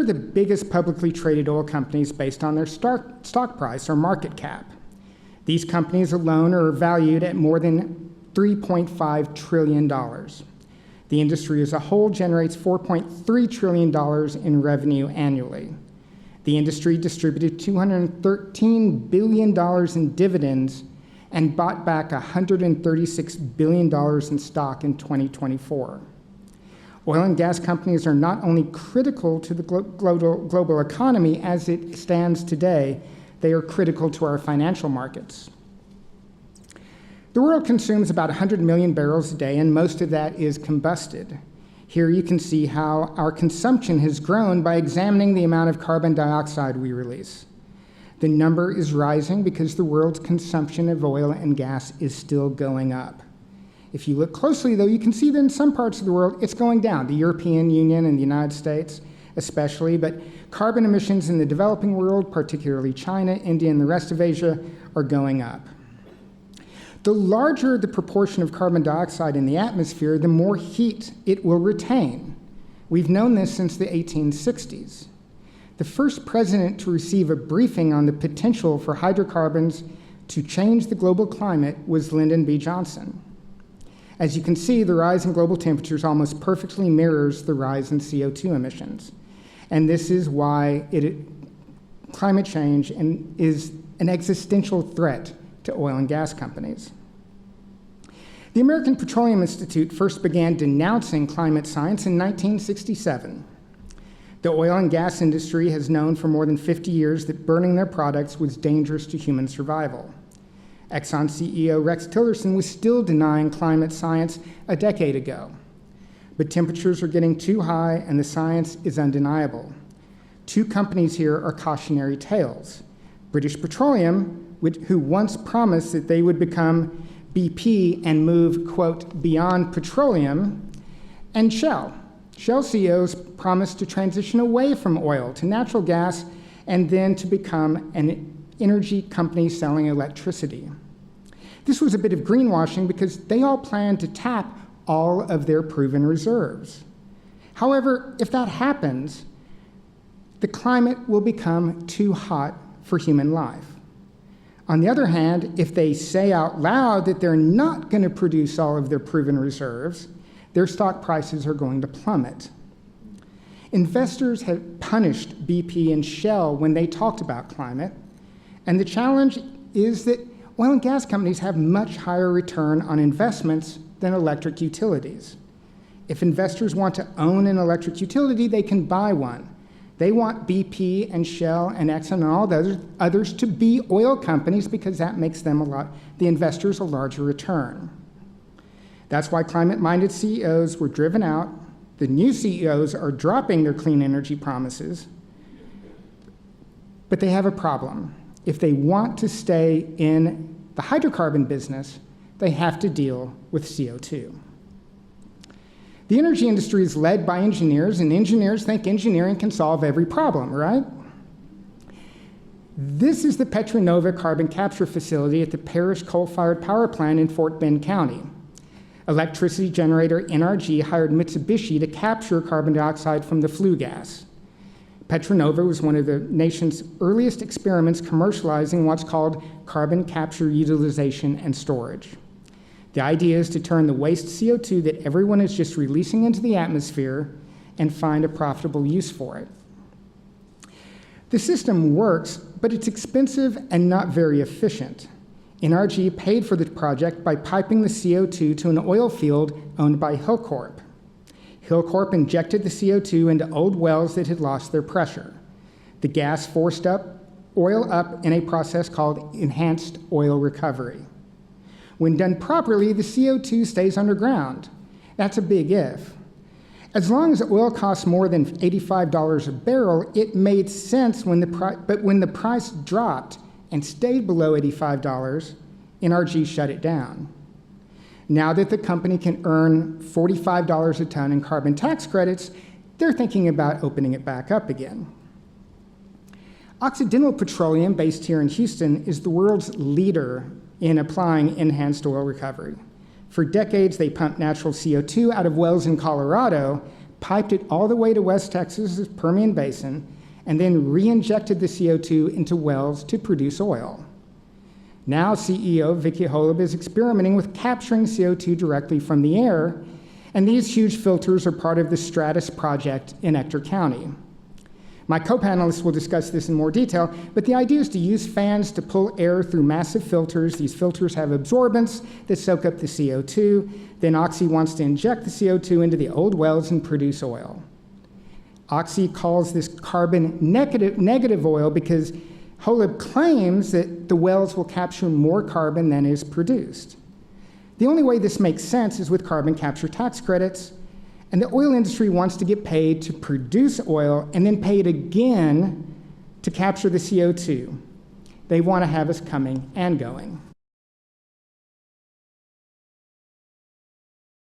the biggest publicly traded oil companies based on their stock price or market cap. These companies alone are valued at more than $3.5 trillion. The industry as a whole generates $4.3 trillion in revenue annually. The industry distributed $213 billion in dividends and bought back $136 billion in stock in 2024. Oil and gas companies are not only critical to the global economy as it stands today, they are critical to our financial markets. The world consumes about 100 million barrels a day, and most of that is combusted. Here you can see how our consumption has grown by examining the amount of carbon dioxide we release. The number is rising because the world's consumption of oil and gas is still going up. If you look closely, though, you can see that in some parts of the world, it's going down. The European Union and the United States especially, but carbon emissions in the developing world, particularly China, India, and the rest of Asia, are going up. The larger the proportion of carbon dioxide in the atmosphere, the more heat it will retain. We've known this since the 1860s. The first president to receive a briefing on the potential for hydrocarbons to change the global climate was Lyndon B. Johnson. As you can see, the rise in global temperatures almost perfectly mirrors the rise in CO2 emissions. And this is why climate change is an existential threat to oil and gas companies. The American Petroleum Institute first began denouncing climate science in 1967. The oil and gas industry has known for more than 50 years that burning their products was dangerous to human survival. Exxon CEO Rex Tillerson was still denying climate science a decade ago. But temperatures are getting too high and the science is undeniable. Two companies here are cautionary tales. British Petroleum, who once promised that they would become BP and move, quote, beyond petroleum, and Shell. Shell CEOs promised to transition away from oil to natural gas and then to become an energy company selling electricity. This was a bit of greenwashing because they all planned to tap all of their proven reserves. However, if that happens, the climate will become too hot for human life. On the other hand, if they say out loud that they're not going to produce all of their proven reserves, their stock prices are going to plummet. Investors have punished BP and Shell when they talked about climate, and the challenge is that oil and gas companies have much higher return on investments than electric utilities. If investors want to own an electric utility, they can buy one. They want BP and Shell and Exxon and all the others to be oil companies because that makes them the investors a larger return. That's why climate-minded CEOs were driven out. The new CEOs are dropping their clean energy promises, but they have a problem. If they want to stay in the hydrocarbon business, they have to deal with CO2. The energy industry is led by engineers, and engineers think engineering can solve every problem, right? This is the Petronova carbon capture facility at the Parish coal-fired power plant in Fort Bend County. Electricity generator NRG hired Mitsubishi to capture carbon dioxide from the flue gas. Petronova was one of the nation's earliest experiments commercializing what's called carbon capture utilization and storage. The idea is to turn the waste CO2 that everyone is just releasing into the atmosphere and find a profitable use for it. The system works, but it's expensive and not very efficient. NRG paid for the project by piping the CO2 to an oil field owned by Hilcorp. Hilcorp injected the CO2 into old wells that had lost their pressure. The gas forced oil up in a process called enhanced oil recovery. When done properly, the CO2 stays underground. That's a big if. As long as oil costs more than $85 a barrel, it made sense but when the price dropped and stayed below $85, NRG shut it down. Now that the company can earn $45 a ton in carbon tax credits, they're thinking about opening it back up again. Occidental Petroleum, based here in Houston, is the world's leader in applying enhanced oil recovery. For decades, they pumped natural CO2 out of wells in Colorado, piped it all the way to West Texas's Permian Basin, and then re-injected the CO2 into wells to produce oil. Now CEO Vicki Holub is experimenting with capturing CO2 directly from the air, and these huge filters are part of the Stratus project in Ector County. My co-panelists will discuss this in more detail, but the idea is to use fans to pull air through massive filters. These filters have absorbents that soak up the CO2. Then Oxy wants to inject the CO2 into the old wells and produce oil. Oxy calls this carbon negative oil because Holub claims that the wells will capture more carbon than is produced. The only way this makes sense is with carbon capture tax credits, and the oil industry wants to get paid to produce oil and then pay it again to capture the CO2. They want to have us coming and going.